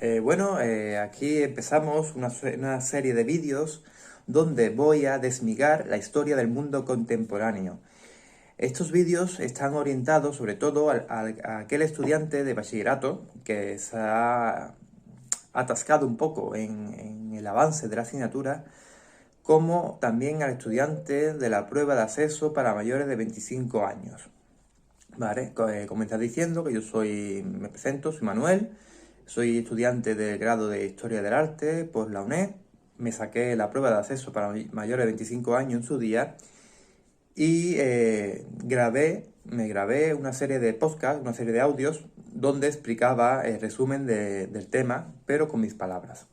Aquí empezamos una serie de vídeos donde voy a desmigar la historia del mundo contemporáneo. Estos vídeos están orientados sobre todo a aquel estudiante de bachillerato que se ha atascado un poco en el avance de la asignatura, como también al estudiante de la prueba de acceso para mayores de 25 años. Vale, como está diciendo, que me presento, soy Manuel, soy estudiante del grado de Historia del Arte por la UNED, me saqué la prueba de acceso para mayores de 25 años en su día y me grabé una serie de podcasts, una serie de audios donde explicaba el resumen del tema, pero con mis palabras.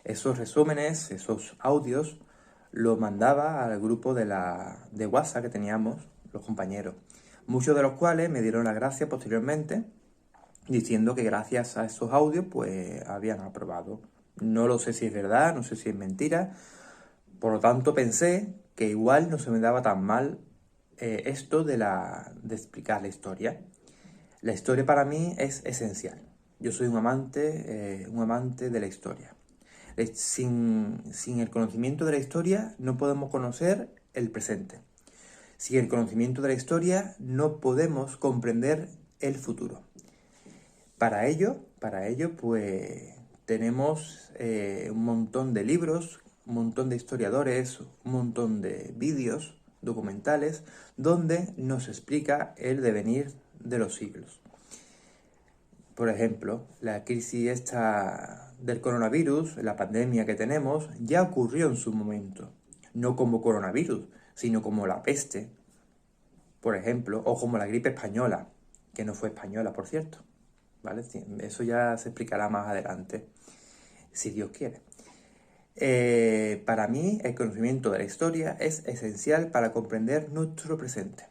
Esos resúmenes, esos audios, los mandaba al grupo de WhatsApp que teníamos los compañeros, muchos de los cuales me dieron las gracias posteriormente, diciendo que gracias a esos audios pues habían aprobado. No lo sé si es verdad, no sé si es mentira, por lo tanto pensé que igual no se me daba tan mal esto de explicar la historia. La historia para mí es esencial. Yo soy un amante de la historia. Sin el conocimiento de la historia no podemos conocer el presente. Sin el conocimiento de la historia no podemos comprender el futuro. Para ello, pues tenemos un montón de libros, un montón de historiadores, un montón de vídeos documentales donde nos explica el devenir de los siglos. Por ejemplo, la crisis esta del coronavirus, la pandemia que tenemos, ya ocurrió en su momento. No como coronavirus, sino como la peste, por ejemplo, o como la gripe española, que no fue española, por cierto. ¿Vale? Eso ya se explicará más adelante, si Dios quiere. Para mí, el conocimiento de la historia es esencial para comprender nuestro presente.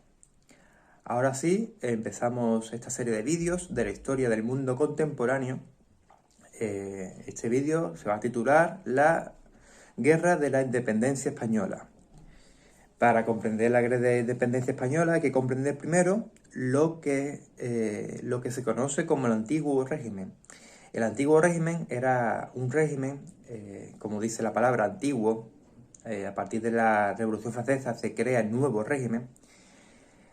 Ahora sí, empezamos esta serie de vídeos de la historia del mundo contemporáneo. Este vídeo se va a titular La Guerra de la Independencia Española. Para comprender la Guerra de la Independencia Española hay que comprender primero lo que se conoce como el Antiguo Régimen. El Antiguo Régimen era un régimen, como dice la palabra, antiguo. A partir de la Revolución Francesa se crea el nuevo régimen.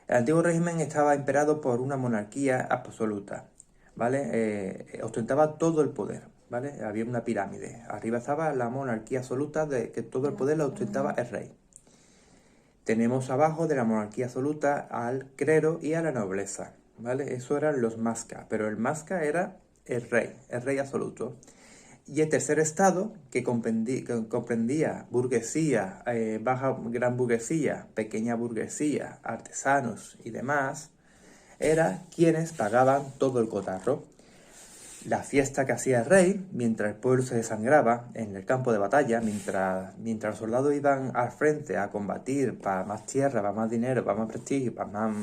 El Antiguo Régimen estaba imperado por una monarquía absoluta, ¿vale? Ostentaba todo el poder, ¿vale? Había una pirámide. Arriba estaba la monarquía absoluta, de que todo el poder lo ostentaba el rey. Tenemos abajo de la monarquía absoluta al clero y a la nobleza, ¿vale? Eso eran los masca, pero el masca era el rey absoluto. Y el tercer estado, que comprendía burguesía, baja gran burguesía, pequeña burguesía, artesanos y demás, era quienes pagaban todo el cotarro. La fiesta que hacía el rey, mientras el pueblo se desangraba en el campo de batalla, mientras los soldados iban al frente a combatir para más tierra, para más dinero, para más prestigio, para más...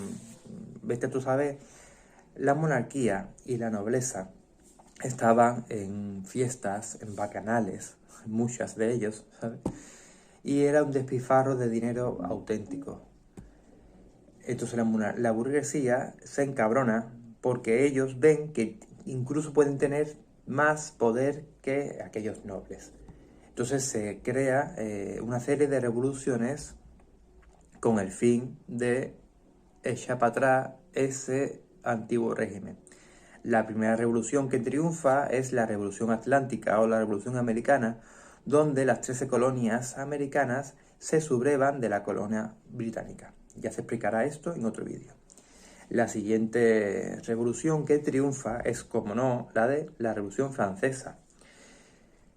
Vete tú sabes, la monarquía y la nobleza estaban en fiestas, en bacanales, muchas de ellos, ¿sabes? Y era un despilfarro de dinero auténtico. Entonces la burguesía se encabrona porque ellos ven que incluso pueden tener más poder que aquellos nobles. Entonces se crea una serie de revoluciones con el fin de echar para atrás ese antiguo régimen. La primera revolución que triunfa es la Revolución Atlántica o la Revolución Americana, donde las 13 colonias americanas se sublevan de la colonia británica. Ya se explicará esto en otro vídeo. La siguiente revolución que triunfa es, como no, la de la Revolución Francesa.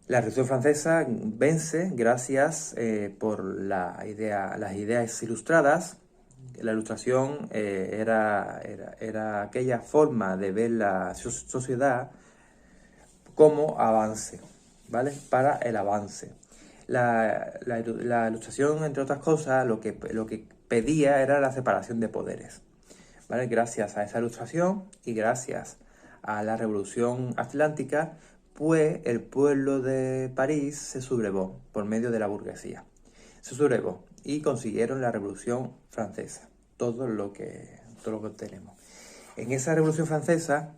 La Revolución Francesa vence gracias por las ideas ilustradas. La ilustración era aquella forma de ver la sociedad como avance, ¿vale? Para el avance. La ilustración, entre otras cosas, lo que pedía era la separación de poderes, ¿vale? Gracias a esa ilustración y gracias a la Revolución Atlántica, pues el pueblo de París se sublevó por medio de la burguesía. Se sublevó y consiguieron la Revolución Francesa, todo lo que tenemos. En esa Revolución Francesa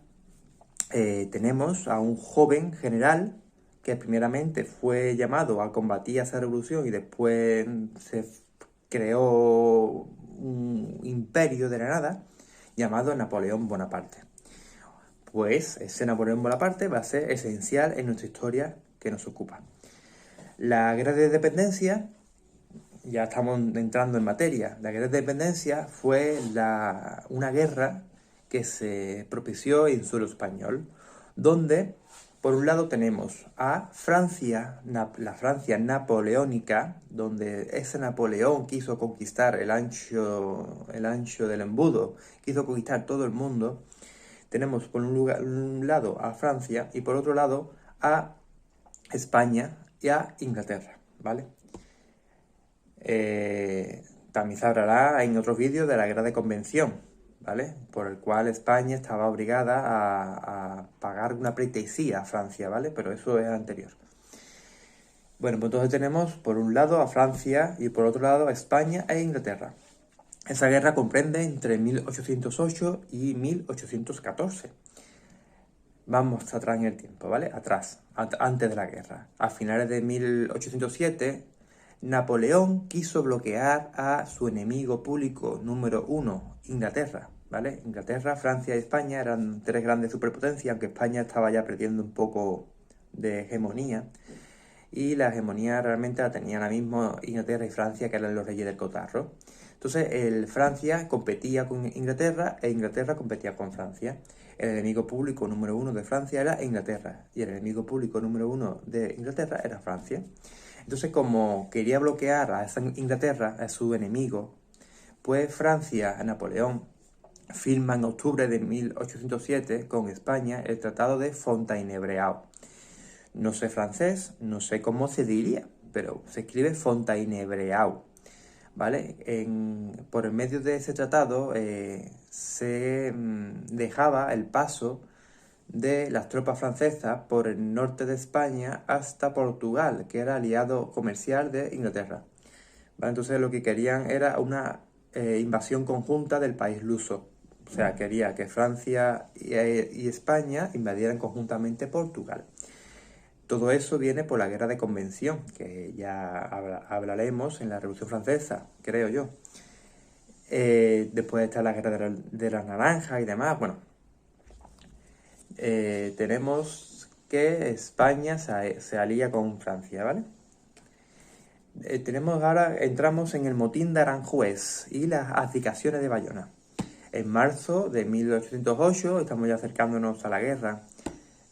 tenemos a un joven general que primeramente fue llamado a combatir esa revolución y después se creó un imperio de la nada llamado Napoleón Bonaparte. Pues ese Napoleón Bonaparte va a ser esencial en nuestra historia que nos ocupa. La guerra de independencia, ya estamos entrando en materia, la guerra de independencia fue una guerra que se propició en suelo español, donde por un lado tenemos a Francia, la Francia napoleónica, donde ese Napoleón quiso conquistar el ancho del embudo, quiso conquistar todo el mundo. Tenemos por un lado a Francia y por otro lado a España y a Inglaterra, ¿vale? También se hablará en otros vídeos de la guerra de convención, ¿vale? Por el cual España estaba obligada a pagar una pleitesía a Francia, ¿vale? Pero eso es anterior. Bueno, pues entonces tenemos por un lado a Francia y por otro lado a España e Inglaterra. Esa guerra comprende entre 1808 y 1814. Vamos atrás en el tiempo, ¿vale? Atrás, antes de la guerra. A finales de 1807, Napoleón quiso bloquear a su enemigo público número 1, Inglaterra, ¿vale? Inglaterra, Francia y España eran tres grandes superpotencias, aunque España estaba ya perdiendo un poco de hegemonía. Y la hegemonía realmente la tenían ahora mismo Inglaterra y Francia, que eran los reyes del cotarro. Entonces, Francia competía con Inglaterra e Inglaterra competía con Francia. El enemigo público número 1 de Francia era Inglaterra y el enemigo público número 1 de Inglaterra era Francia. Entonces, como quería bloquear a esa Inglaterra, a su enemigo, pues Francia, Napoleón, firma en octubre de 1807 con España el Tratado de Fontainebleau. No sé francés, no sé cómo se diría, pero se escribe Fontainebleau, ¿vale? Por el medio de ese tratado se dejaba el paso de las tropas francesas por el norte de España hasta Portugal, que era aliado comercial de Inglaterra, ¿vale? Entonces lo que querían era una invasión conjunta del país luso. O sea, quería que Francia y España invadieran conjuntamente Portugal. Todo eso viene por la guerra de convención, que ya hablaremos en la Revolución Francesa, creo yo. Después está la guerra de las naranjas y demás. Bueno, tenemos que España se alía con Francia, ¿vale? Entramos en el motín de Aranjuez y las abdicaciones de Bayona. En marzo de 1808, estamos ya acercándonos a la guerra,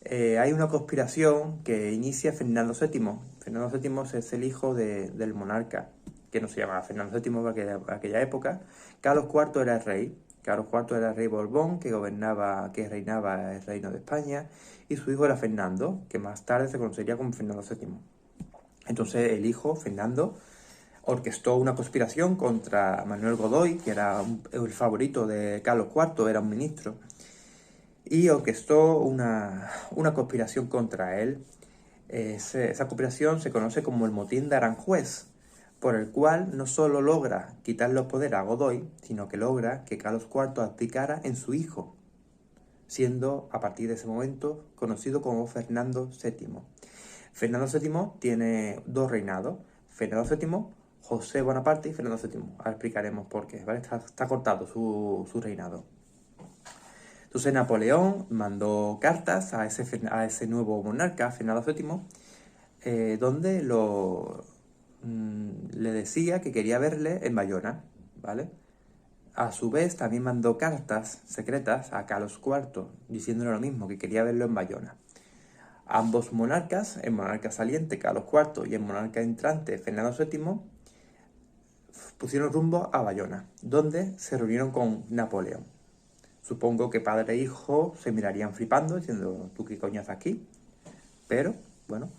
hay una conspiración que inicia Fernando VII. Fernando VII es el hijo del monarca, que no se llamaba Fernando VII en aquella época. Carlos IV era el rey. Carlos IV era el rey Borbón, que reinaba el reino de España, y su hijo era Fernando, que más tarde se conocería como Fernando VII. Entonces el hijo, Fernando, orquestó una conspiración contra Manuel Godoy, que era el favorito de Carlos IV, era un ministro, y orquestó una conspiración contra él. Esa conspiración se conoce como el motín de Aranjuez, por el cual no solo logra quitar los poderes a Godoy, sino que logra que Carlos IV abdicara en su hijo, siendo a partir de ese momento conocido como Fernando VII. Fernando VII tiene dos reinados, Fernando VII, José Bonaparte y Fernando VII. Ahora explicaremos por qué, ¿vale? Está cortado su reinado. Entonces Napoleón mandó cartas a ese nuevo monarca, Fernando VII, donde le decía que quería verle en Bayona, ¿vale? A su vez también mandó cartas secretas a Carlos IV, diciéndole lo mismo, que quería verlo en Bayona. Ambos monarcas, el monarca saliente Carlos IV y el monarca entrante Fernando VII, pusieron rumbo a Bayona, donde se reunieron con Napoleón. Supongo que padre e hijo se mirarían flipando, diciendo, ¿tú qué coño haces aquí? Pero, bueno,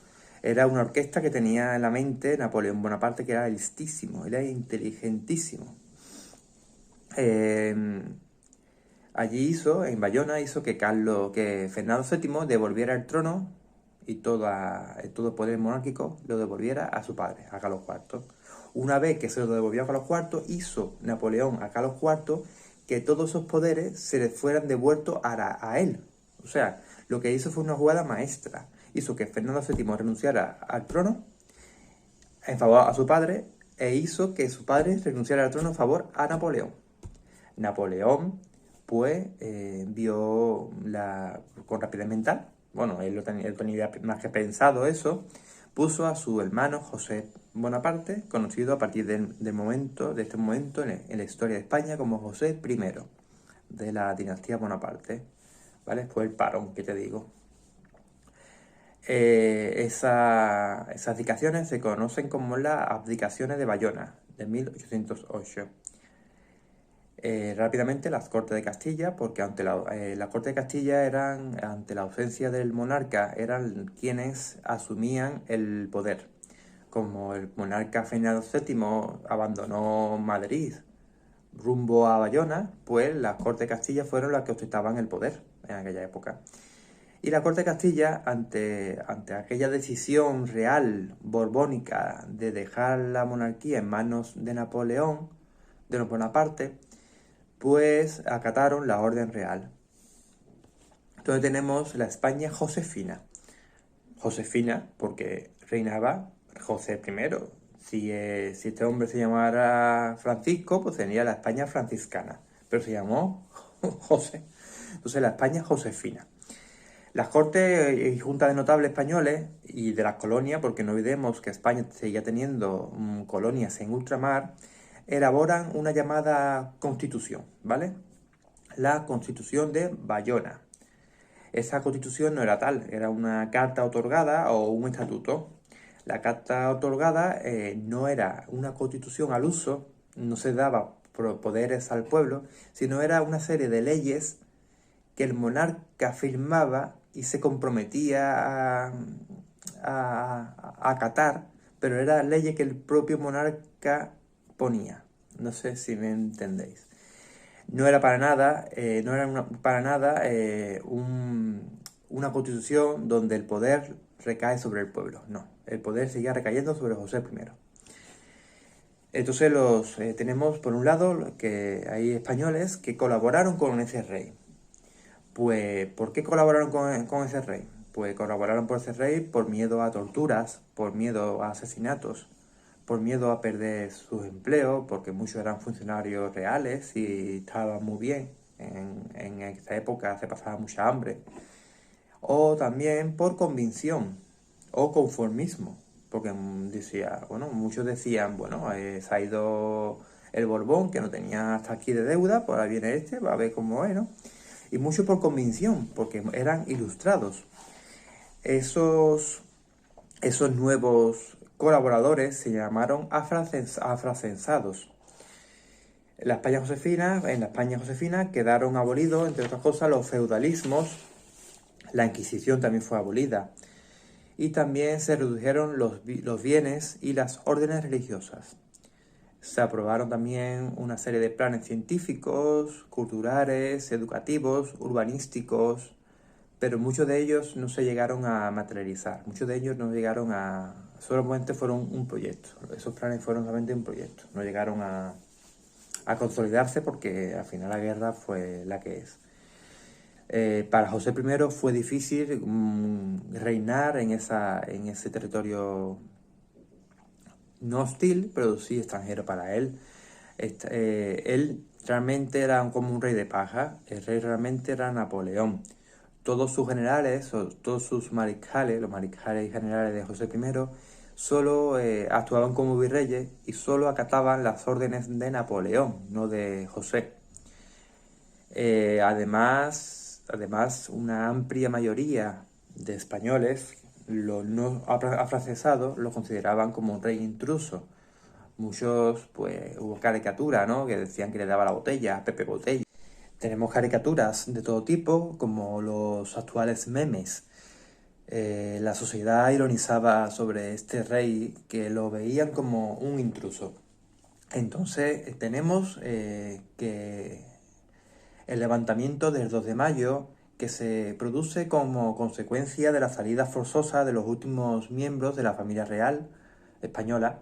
era una orquesta que tenía en la mente Napoleón Bonaparte, que era listísimo, era inteligentísimo. Allí en Bayona hizo que Fernando VII devolviera el trono y todo poder monárquico lo devolviera a su padre, a Carlos IV. Una vez que se lo devolvió a Carlos IV, hizo Napoleón a Carlos IV que todos esos poderes se les fueran devueltos a él. O sea, lo que hizo fue una jugada maestra. Hizo que Fernando VII renunciara al trono en favor a su padre e hizo que su padre renunciara al trono en favor a Napoleón. Napoleón, pues, vio con rapidez mental, bueno, él tenía más que pensado eso, puso a su hermano José Bonaparte, conocido a partir de este momento en la historia de España como José I, de la dinastía Bonaparte, ¿vale? Fue el parón que te digo. Esas abdicaciones se conocen como las abdicaciones de Bayona, de 1808. Rápidamente las Cortes de Castilla, porque ante las Cortes de Castilla ante la ausencia del monarca, eran quienes asumían el poder. Como el monarca Fernando VII abandonó Madrid rumbo a Bayona, pues las Cortes de Castilla fueron las que ostentaban el poder en aquella época. Y la Corte de Castilla, ante aquella decisión real borbónica de dejar la monarquía en manos de Napoleón, de Bonaparte, pues acataron la orden real. Entonces tenemos la España josefina. Josefina porque reinaba José I. Si este hombre se llamara Francisco, pues sería la España franciscana, pero se llamó José. Entonces la España josefina. Las Cortes y Juntas de Notables españoles y de las colonias, porque no olvidemos que España seguía teniendo colonias en ultramar, elaboran una llamada Constitución, ¿vale? La Constitución de Bayona. Esa Constitución no era tal, era una carta otorgada o un estatuto. La carta otorgada no era una constitución al uso, no se daba poderes al pueblo, sino era una serie de leyes que el monarca firmaba y se comprometía a acatar, pero eran leyes que el propio monarca ponía. No sé si me entendéis. No era para nada, una constitución donde el poder recae sobre el pueblo. No, el poder seguía recayendo sobre José I. Entonces tenemos por un lado que hay españoles que colaboraron con ese rey. Pues, ¿por qué colaboraron con ese rey? Pues colaboraron por ese rey por miedo a torturas, por miedo a asesinatos, por miedo a perder sus empleos, porque muchos eran funcionarios reales y estaban muy bien. En esta época se pasaba mucha hambre. O también por convicción o conformismo, porque muchos decían, bueno, se ha ido el Borbón, que no tenía hasta aquí de deuda, pues ahora viene este, va a ver cómo es, ¿no? Y mucho por convicción, porque eran ilustrados. Esos nuevos colaboradores se llamaron afracensados. En la España josefina quedaron abolidos, entre otras cosas, los feudalismos. La Inquisición también fue abolida. Y también se redujeron los bienes y las órdenes religiosas. Se aprobaron también una serie de planes científicos, culturales, educativos, urbanísticos, pero muchos de ellos no se llegaron a materializar. Muchos de ellos no llegaron solamente fueron un proyecto. Esos planes fueron solamente un proyecto. No llegaron a consolidarse porque al final la guerra fue la que es. Para José I fue difícil reinar en ese territorio no hostil, pero sí extranjero para él. Él realmente era como un rey de paja, el rey realmente era Napoleón. Todos sus generales, o todos sus mariscales, los mariscales y generales de José I, solo actuaban como virreyes y solo acataban las órdenes de Napoleón, no de José. Además, una amplia mayoría de españoles, los no afrancesados, lo consideraban como un rey intruso. Muchos, pues, hubo caricaturas, ¿no?, que decían que le daba la botella a Pepe Botella. Tenemos caricaturas de todo tipo, como los actuales memes. La sociedad ironizaba sobre este rey, que lo veían como un intruso. Entonces, tenemos que el levantamiento del 2 de mayo, que se produce como consecuencia de la salida forzosa de los últimos miembros de la familia real española,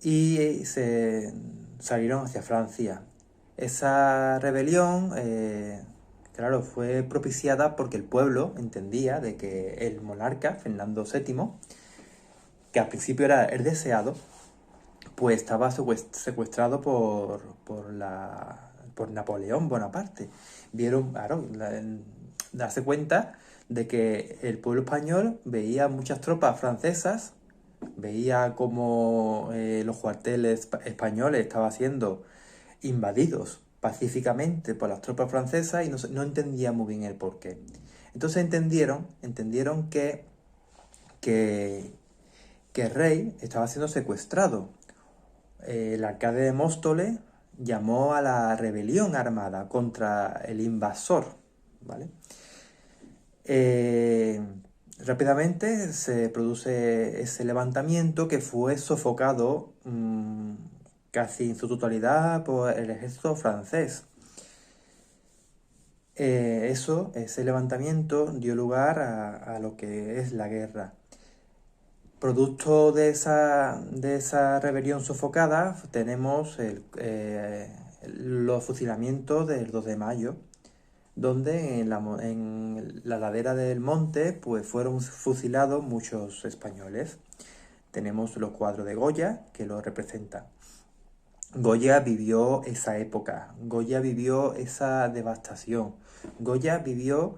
y se salieron hacia Francia. Esa rebelión claro, fue propiciada porque el pueblo entendía de que el monarca, Fernando VII, que al principio era el deseado, pues estaba secuestrado por Napoleón Bonaparte. Vieron, claro, darse cuenta de que el pueblo español veía muchas tropas francesas, veía como los cuarteles españoles estaban siendo invadidos pacíficamente por las tropas francesas y no entendía muy bien el porqué. Entonces entendieron que, que el rey estaba siendo secuestrado. El alcalde de Móstoles llamó a la rebelión armada contra el invasor, ¿vale? Rápidamente se produce ese levantamiento que fue sofocado casi en su totalidad por el ejército francés. Ese levantamiento dio lugar a lo que es la guerra. Producto de esa rebelión sofocada tenemos los fusilamientos del 2 de mayo, donde en la ladera del monte pues, fueron fusilados muchos españoles. Tenemos los cuadros de Goya que lo representan. Goya vivió esa época, Goya vivió esa devastación, Goya vivió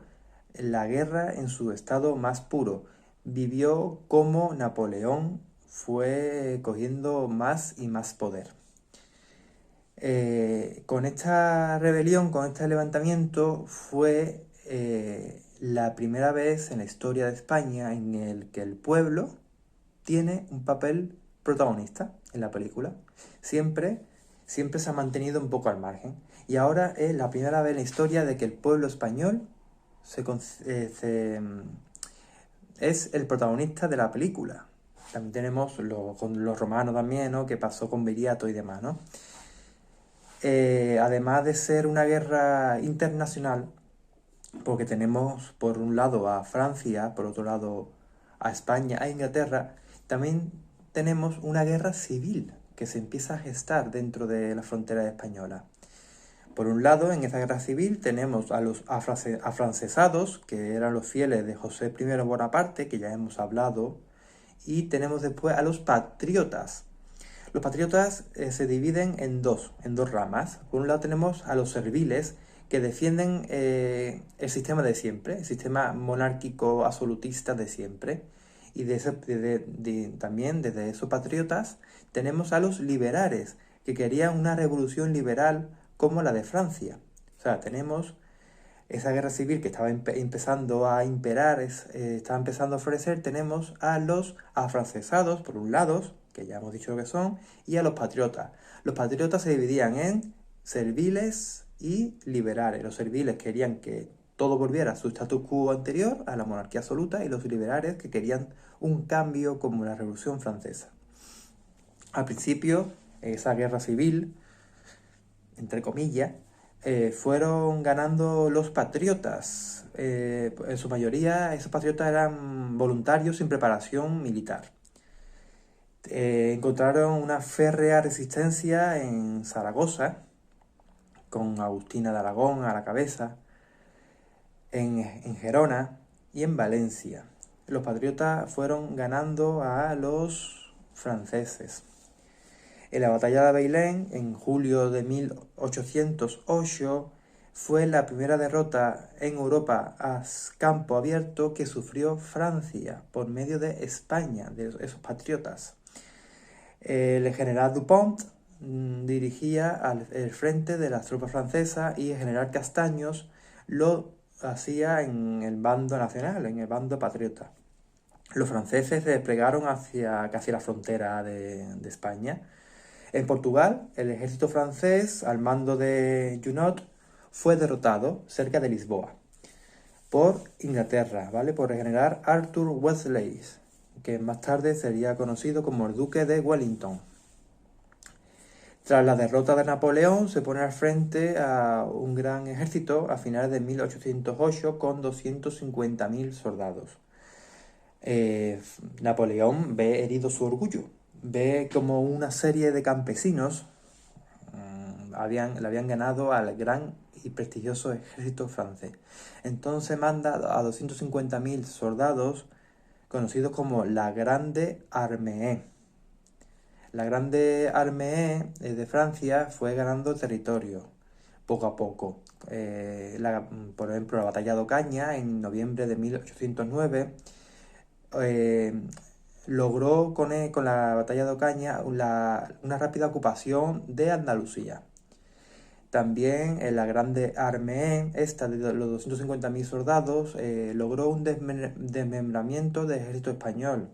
la guerra en su estado más puro, vivió cómo Napoleón fue cogiendo más y más poder. Con esta rebelión, con este levantamiento, fue la primera vez en la historia de España en el que el pueblo tiene un papel protagonista en la película. Siempre se ha mantenido un poco al margen. Y ahora es la primera vez en la historia de que el pueblo español es el protagonista de la película. También tenemos con los romanos también, ¿no? Que pasó con Viriato y demás, ¿no? Además de ser una guerra internacional, porque tenemos por un lado a Francia, por otro lado a España, a Inglaterra, también tenemos una guerra civil que se empieza a gestar dentro de la frontera española. Por un lado, en esa guerra civil tenemos a los afrancesados, que eran los fieles de José I Bonaparte, que ya hemos hablado, y tenemos después a los patriotas. Los patriotas se dividen en dos ramas. Por un lado tenemos a los serviles, que defienden el sistema de siempre, el sistema monárquico absolutista de siempre. Y también desde esos patriotas tenemos a los liberales, que querían una revolución liberal como la de Francia. O sea, tenemos esa guerra civil que estaba empezando a imperar, estaba empezando a florecer. Tenemos a los afrancesados, por un lado, que ya hemos dicho lo que son, y a los patriotas. Los patriotas se dividían en serviles y liberales. Los serviles querían que todo volviera a su status quo anterior, a la monarquía absoluta, y los liberales que querían un cambio como la Revolución Francesa. Al principio, esa guerra civil, entre comillas, fueron ganando los patriotas. En su mayoría, esos patriotas eran voluntarios sin preparación militar. Encontraron una férrea resistencia en Zaragoza, con Agustina de Aragón a la cabeza, en Gerona y en Valencia. Los patriotas fueron ganando a los franceses. En la batalla de Bailén, en julio de 1808, fue la primera derrota en Europa a campo abierto que sufrió Francia por medio de España, de esos patriotas. El general Dupont dirigía el frente de las tropas francesas y el general Castaños lo hacía en el bando nacional, en el bando patriota. Los franceses se desplegaron hacia casi la frontera de España. En Portugal, el ejército francés, al mando de Junot, fue derrotado cerca de Lisboa por Inglaterra, ¿vale? Por el general Arthur Wellesley, que más tarde sería conocido como el Duque de Wellington. Tras la derrota de Napoleón, se pone al frente a un gran ejército a finales de 1808 con 250.000 soldados. Napoleón ve herido su orgullo, ve como una serie de campesinos le habían ganado al gran y prestigioso ejército francés. Entonces manda a 250.000 soldados, conocidos como la Grande Armée. La Grande Armée de Francia fue ganando territorio poco a poco. Por ejemplo, la batalla de Ocaña en noviembre de 1809 logró con la batalla de Ocaña una rápida ocupación de Andalucía. También en la Grande Armée, esta de los 250.000 soldados, logró un desmembramiento del ejército español,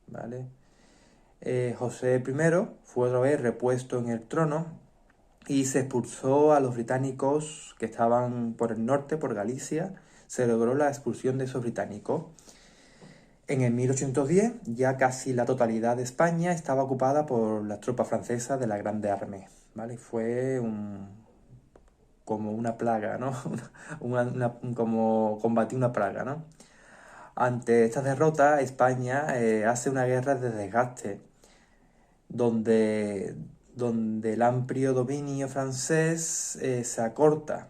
¿vale? José I fue otra vez repuesto en el trono y se expulsó a los británicos que estaban por el norte, por Galicia. Se logró la expulsión de esos británicos. En el 1810 ya casi la totalidad de España estaba ocupada por las tropas francesas de la Grande Armée, ¿vale? Fue como una plaga, ¿no? Como combatir una plaga, ¿no? Ante estas derrotas, España hace una guerra de desgaste, donde el amplio dominio francés se acorta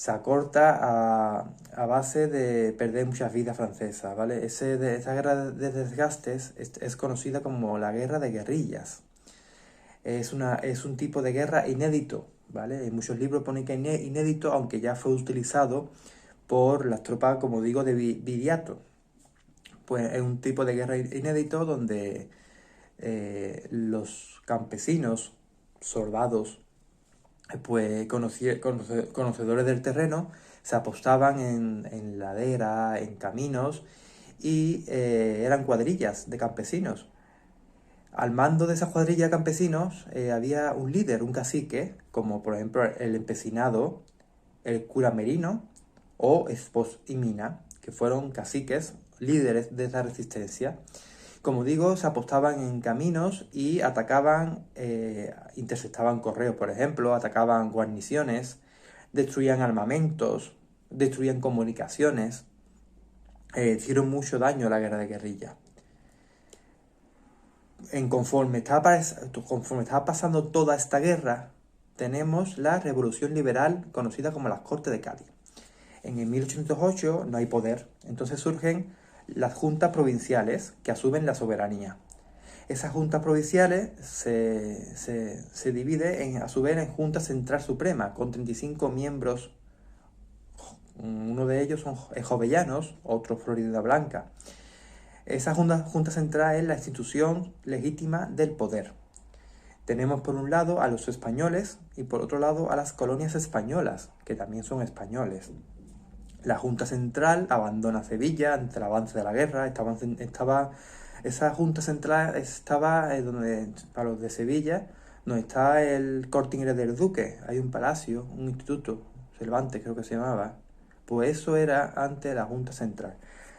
a base de perder muchas vidas francesas, ¿vale? Esa guerra de desgastes es conocida como la guerra de guerrillas. Es un tipo de guerra inédito, ¿vale? En muchos libros pone que es inédito, aunque ya fue utilizado por las tropas, como digo, de Viriato. Pues es un tipo de guerra inédito donde los campesinos, soldados, pues conocedores del terreno, se apostaban en laderas, en caminos, y eran cuadrillas de campesinos. Al mando de esas cuadrillas de campesinos había un líder, un cacique, como por ejemplo el empecinado, el cura Merino o Espos y Mina, que fueron caciques, líderes de esa resistencia. Como digo, se apostaban en caminos y atacaban, interceptaban correos, por ejemplo, atacaban guarniciones, destruían armamentos, destruían comunicaciones, hicieron mucho daño a la guerra de guerrilla. Conforme estaba pasando toda esta guerra, tenemos la Revolución Liberal, conocida como las Cortes de Cádiz. En el 1808 no hay poder, entonces surgen las juntas provinciales que asumen la soberanía. Esas juntas provinciales se dividen a su vez en Junta Central Suprema, con 35 miembros. Uno de ellos es Jovellanos, otro Florida Blanca. Esa junta Central es la institución legítima del poder. Tenemos por un lado a los españoles y por otro lado a las colonias españolas, que también son españoles. La Junta Central abandona Sevilla ante el avance de la guerra. Esa Junta Central estaba para los de Sevilla, donde está el Corte Inglés del Duque. Hay un palacio, un instituto, Cervantes creo que se llamaba. Pues eso era ante la Junta Central.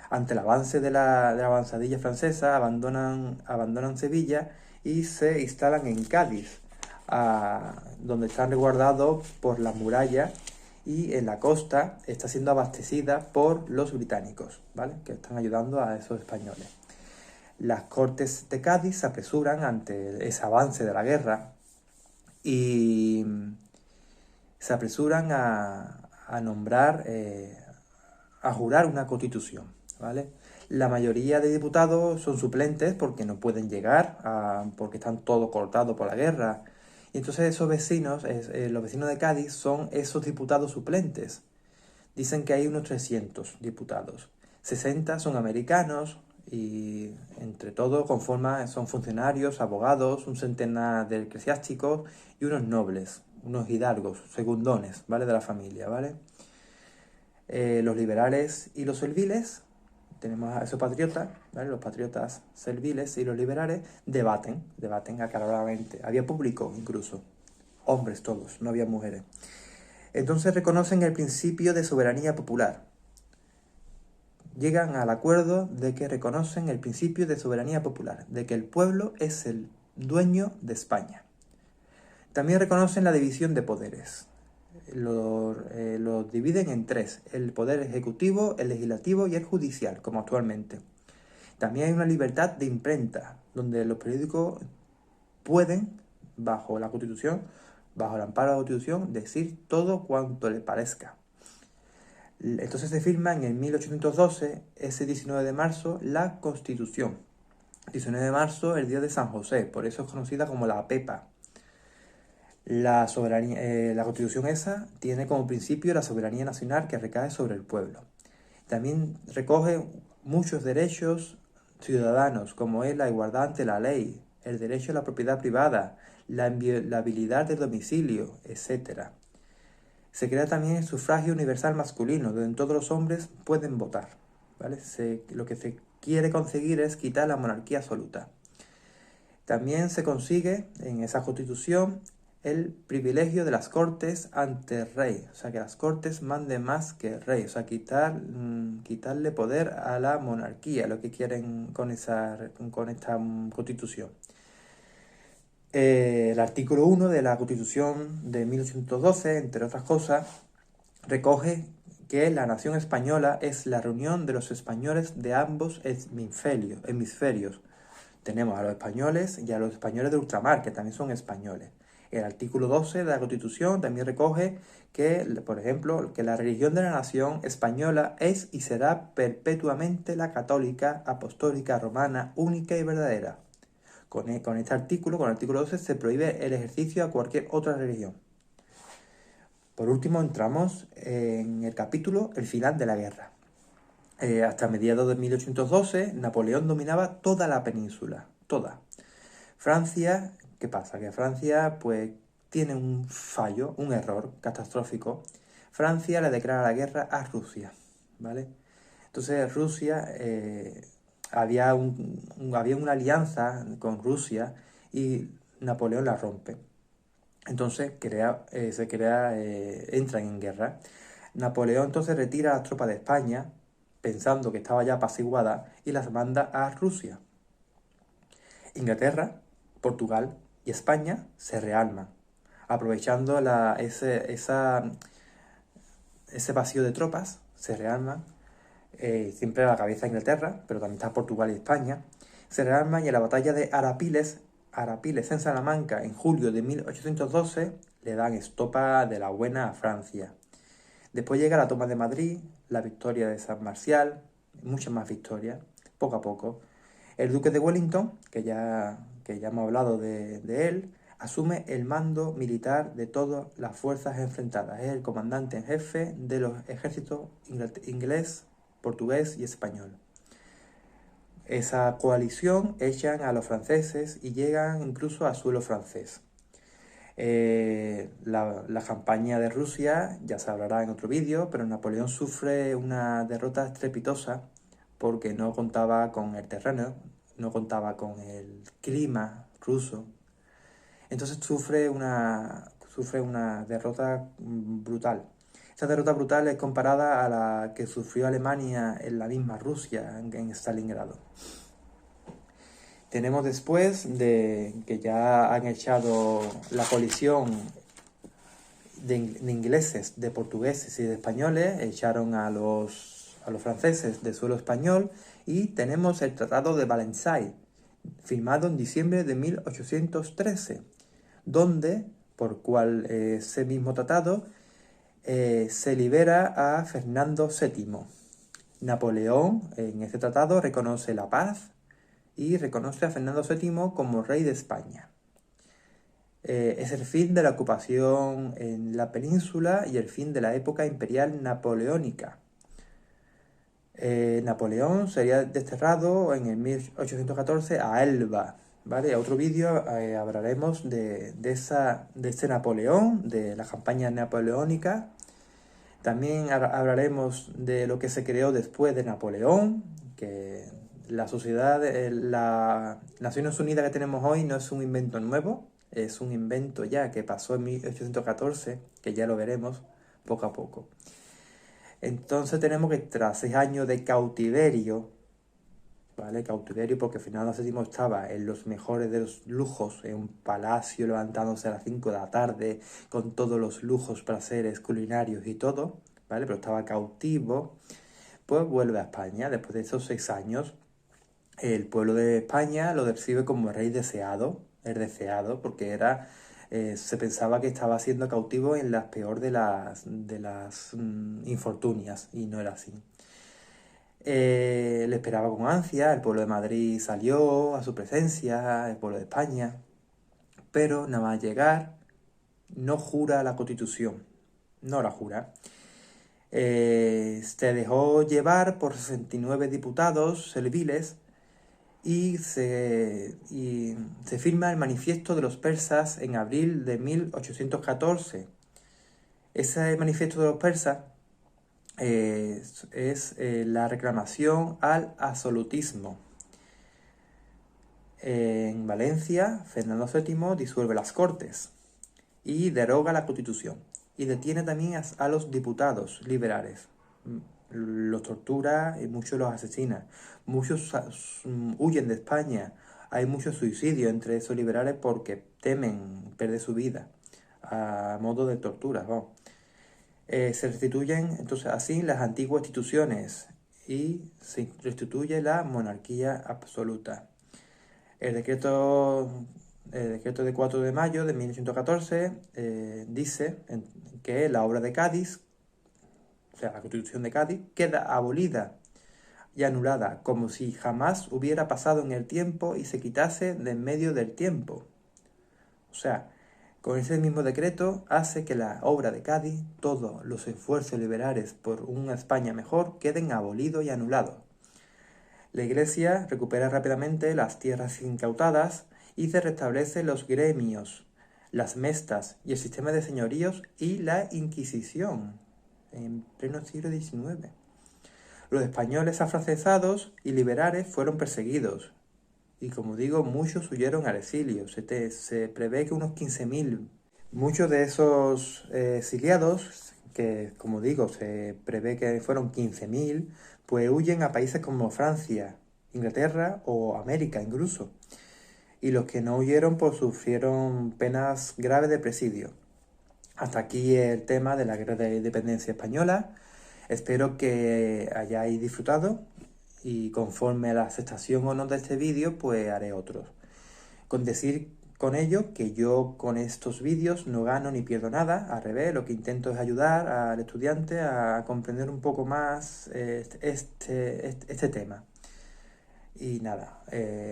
Ante el avance de la avanzadilla francesa, abandonan Sevilla y se instalan en Cádiz, donde están resguardados por las murallas, y en la costa está siendo abastecida por los británicos, ¿vale? Que están ayudando a esos españoles. Las Cortes de Cádiz se apresuran ante ese avance de la guerra y se apresuran a nombrar, a jurar una constitución, ¿vale? La mayoría de diputados son suplentes porque no pueden llegar, porque están todos cortados por la guerra. Y entonces esos vecinos, los vecinos de Cádiz, son esos diputados suplentes. Dicen que hay unos 300 diputados. 60 son americanos y entre todos son funcionarios, abogados, un centenar de eclesiásticos y unos nobles, unos hidalgos, segundones, ¿vale? De la familia, ¿vale? Los liberales y los serviles, tenemos a esos patriotas, ¿vale? Los patriotas serviles y los liberales debaten acaloradamente. Había público incluso, hombres todos, no había mujeres. Entonces reconocen el principio de soberanía popular. Llegan al acuerdo de que reconocen el principio de soberanía popular, de que el pueblo es el dueño de España. También reconocen la división de poderes. Los dividen en tres: el poder ejecutivo, el legislativo y el judicial, como actualmente. También hay una libertad de imprenta, donde los periódicos pueden, bajo la Constitución, bajo el amparo de la Constitución, decir todo cuanto le parezca. Entonces se firma en el 1812, ese 19 de marzo, la Constitución. 19 de marzo, el día de San José, por eso es conocida como la Pepa. La Constitución esa tiene como principio la soberanía nacional que recae sobre el pueblo. También recoge muchos derechos ciudadanos, como es la igualdad ante la ley, el derecho a la propiedad privada, la inviolabilidad del domicilio, etc. Se crea también el sufragio universal masculino, donde todos los hombres pueden votar, ¿vale? Lo que se quiere conseguir es quitar la monarquía absoluta. También se consigue en esa Constitución el privilegio de las Cortes ante el rey, o sea, que las Cortes manden más que el rey, o sea, quitarle poder a la monarquía, lo que quieren con esta Constitución. El artículo 1 de la Constitución de 1812, entre otras cosas, recoge que la nación española es la reunión de los españoles de ambos hemisferios. Tenemos a los españoles y a los españoles de ultramar, que también son españoles. El artículo 12 de la Constitución también recoge que, por ejemplo, que la religión de la nación española es y será perpetuamente la católica, apostólica, romana, única y verdadera. Con este artículo, con el artículo 12, se prohíbe el ejercicio a cualquier otra religión. Por último, entramos en el capítulo El final de la guerra. Hasta mediados de 1812, Napoleón dominaba toda la península, toda. Francia, ¿qué pasa? Que Francia, pues, tiene un fallo, un error catastrófico. Francia le declara la guerra a Rusia, ¿vale? Entonces, Rusia, había una alianza con Rusia y Napoleón la rompe. Entonces, entran en guerra. Napoleón entonces retira a las tropas de España, pensando que estaba ya apaciguada, y las manda a Rusia. Inglaterra, Portugal y España se rearman, aprovechando ese vacío de tropas, se rearman, siempre a la cabeza de Inglaterra, pero también está Portugal y España, se rearman y en la batalla de Arapiles en Salamanca, en julio de 1812, le dan estopa de la buena a Francia. Después llega la toma de Madrid, la victoria de San Marcial, muchas más victorias, poco a poco. El duque de Wellington, que ya hemos hablado de él, asume el mando militar de todas las fuerzas enfrentadas. Es el comandante en jefe de los ejércitos inglés, portugués y español. Esa coalición echan a los franceses y llegan incluso a suelo francés. La campaña de Rusia ya se hablará en otro vídeo, pero Napoleón sufre una derrota estrepitosa porque no contaba con el terreno, no contaba con el clima ruso. Entonces sufre una derrota brutal. Esta derrota brutal es comparada a la que sufrió Alemania en la misma Rusia, en Stalingrado. Tenemos después de que ya han echado la colisión de ingleses, de portugueses y de españoles, echaron a los franceses de suelo español, y tenemos el Tratado de Valenciennes, firmado en diciembre de 1813, donde, por cual ese mismo tratado, se libera a Fernando VII. Napoleón en este tratado reconoce la paz y reconoce a Fernando VII como rey de España. Es el fin de la ocupación en la península y el fin de la época imperial napoleónica. Napoleón sería desterrado en el 1814 a Elba, ¿vale? En otro vídeo hablaremos de este Napoleón, de la campaña napoleónica. También hablaremos de lo que se creó después de Napoleón, que la sociedad, las Naciones Unidas que tenemos hoy no es un invento nuevo, es un invento ya que pasó en 1814, que ya lo veremos poco a poco. Entonces tenemos que tras 6 años de cautiverio, ¿vale? Cautiverio porque Fernando VII estaba en los mejores de los lujos, en un palacio levantándose a las 5 de la tarde, con todos los lujos, placeres culinarios y todo, ¿vale? Pero estaba cautivo, pues vuelve a España. Después de esos 6 años, el pueblo de España lo recibe como rey deseado, el deseado, porque era Se pensaba que estaba siendo cautivo en las peor de las infortunias, y no era así. Le esperaba con ansia, el pueblo de Madrid salió a su presencia, el pueblo de España, pero nada más llegar no jura la Constitución, no la jura. Se dejó llevar por 69 diputados serviles y se firma el Manifiesto de los Persas en abril de 1814. Ese Manifiesto de los Persas es la reclamación al absolutismo. En Valencia, Fernando VII disuelve las Cortes y deroga la Constitución. Y detiene también a los diputados liberales. Los tortura y muchos los asesina. Muchos huyen de España. Hay muchos suicidios entre esos liberales porque temen perder su vida a modo de tortura. Se restituyen entonces así las antiguas instituciones y se restituye la monarquía absoluta. El decreto de 4 de mayo de 1814 dice que la obra de Cádiz, o sea, la Constitución de Cádiz, queda abolida y anulada, como si jamás hubiera pasado en el tiempo y se quitase de en medio del tiempo. O sea, con ese mismo decreto hace que la obra de Cádiz, todos los esfuerzos liberales por una España mejor, queden abolidos y anulados. La Iglesia recupera rápidamente las tierras incautadas y se restablecen los gremios, las mestas y el sistema de señoríos y la Inquisición en pleno siglo XIX. Los españoles afrancesados y liberales fueron perseguidos y, como digo, muchos huyeron al exilio. Se prevé que unos 15.000. Muchos de esos exiliados, que como digo, se prevé que fueron 15.000, pues huyen a países como Francia, Inglaterra o América incluso. Y los que no huyeron pues sufrieron penas graves de presidio. Hasta aquí el tema de la Guerra de Independencia Española. Espero que hayáis disfrutado y conforme a la aceptación o no de este vídeo pues haré otros. Con decir con ello que yo con estos vídeos no gano ni pierdo nada, al revés, lo que intento es ayudar al estudiante a comprender un poco más este tema. Y nada,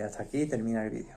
hasta aquí termina el vídeo.